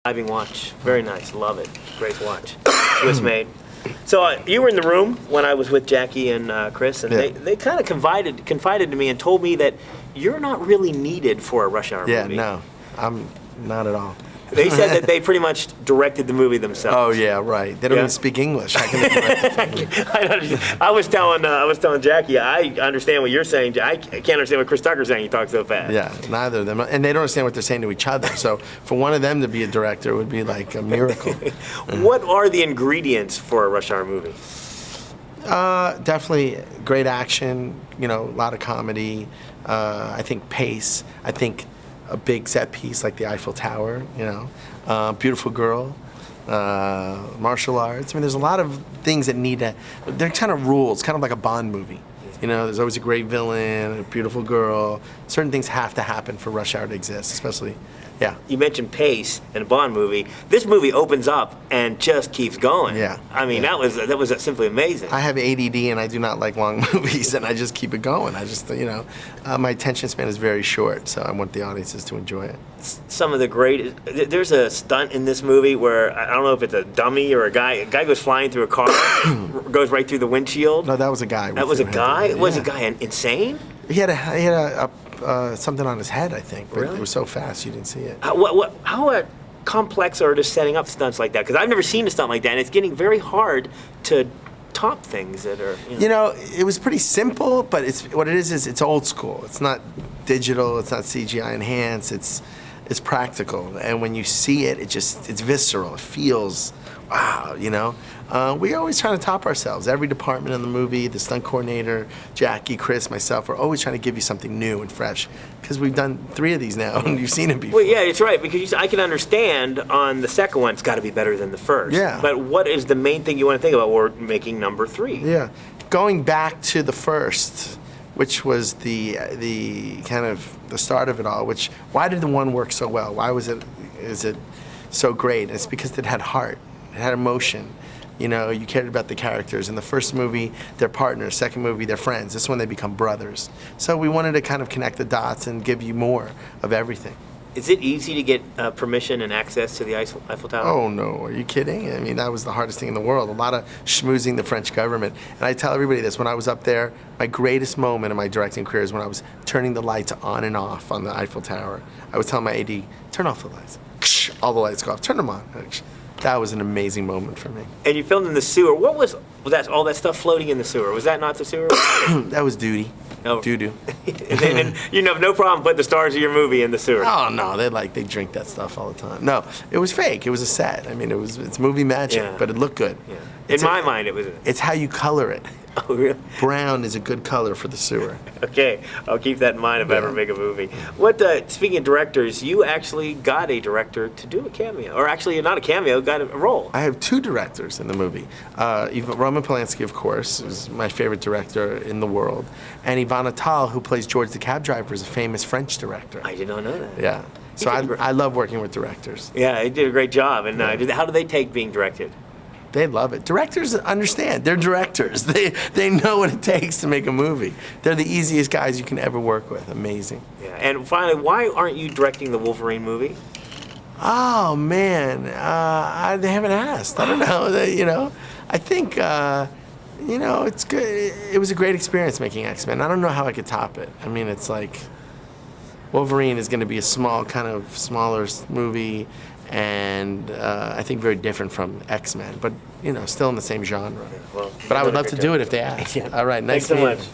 Diving watch. Very nice. Love it. Great watch. Swiss made. So you were in the room when I was with Jackie and Chris, and they kind of confided to me and told me that you're not really needed for a Rush Hour movie. Yeah, no, I'm not at all. They said that they pretty much directed the movie themselves. Oh yeah, right. They don't even speak English. How can they direct the film? I was telling Jackie, I understand what you're saying. I can't understand what Chris Tucker's saying. He talks so fast. Yeah, neither of them, and they don't understand what they're saying to each other. So for one of them to be a director would be like a miracle. What are the ingredients for a Rush Hour movie? Definitely great action. A lot of comedy. I think pace. I think a big set piece like the Eiffel Tower, beautiful girl, martial arts. I mean, there's a lot of things that they're kind of rules, kind of like a Bond movie. There's always a great villain, a beautiful girl. Certain things have to happen for Rush Hour to exist, especially, yeah. You mentioned pace in a Bond movie. This movie opens up and just keeps going. Yeah. I mean, that was simply amazing. I have ADD and I do not like long movies, and I just keep it going. I just, my attention span is very short, so I want the audiences to enjoy it. Some of the great. There's a stunt in this movie where I don't know if it's a dummy or a guy. A guy goes flying through a car, goes right through the windshield. No, that was a guy. That was a guy. Was a guy insane? He had a something on his head, I think. But Really? It was so fast you didn't see it. How complex are just setting up stunts like that? Because I've never seen a stunt like that, and it's getting very hard to top things that are. It was pretty simple, but what it is it's old school. It's not digital. It's not CGI enhanced. It's practical, and when you see it, it's visceral. It feels, wow, We're always trying to top ourselves. Every department in the movie, the stunt coordinator, Jackie, Chris, myself, we're always trying to give you something new and fresh, because we've done 3 of these now, and you've seen it before. Well, yeah, it's right, because I can understand on the second one, it's got to be better than the first. Yeah. But what is the main thing you want to think about when we're making number 3? Yeah. Going back to the first, which was the kind of the start of it all, why did the one work so well? Why is it so great? It's because it had heart. It had emotion. You cared about the characters. In the first movie, they're partners. Second movie, they're friends. This one, they become brothers. So we wanted to kind of connect the dots and give you more of everything. Is it easy to get permission and access to the Eiffel Tower? Oh, no. Are you kidding? I mean, that was the hardest thing in the world. A lot of schmoozing the French government. And I tell everybody this. When I was up there, my greatest moment in my directing career is when I was turning the lights on and off on the Eiffel Tower. I was telling my AD, turn off the lights. All the lights go off. Turn them on. That was an amazing moment for me. And you filmed in the sewer. What was that? All that stuff floating in the sewer? Was that not the sewer? That was duty. Oh. Doo-doo. and you have no problem putting the stars of your movie in the sewer. Oh no, they drink that stuff all the time. No, it was fake. It was a set. I mean, it's movie magic, but it looked good. Yeah. In my mind, it was. It's how you color it. Oh, really? Brown is a good color for the sewer. Okay, I'll keep that in mind if I ever make a movie. Speaking of directors, you actually got a director to do a cameo, or actually not a cameo, got a role. I have 2 directors in the movie. Roman Polanski, of course, is my favorite director in the world, and Ivan Attal, who plays George the cab driver, is a famous French director. I did not know that. Yeah. So I love working with directors. Yeah, he did a great job. And how do they take being directed? They love it. Directors understand. They're directors. They know what it takes to make a movie. They're the easiest guys you can ever work with. Amazing. Yeah. And finally, why aren't you directing the Wolverine movie? Oh man, they haven't asked. I don't know. I think it's good. It was a great experience making X-Men. I don't know how I could top it. I mean, it's like Wolverine is going to be a smaller movie. And I think very different from X-Men, but still in the same genre. Well, but I would love to do it if they ask. Yeah. All right, nice Thanks so meeting you. much.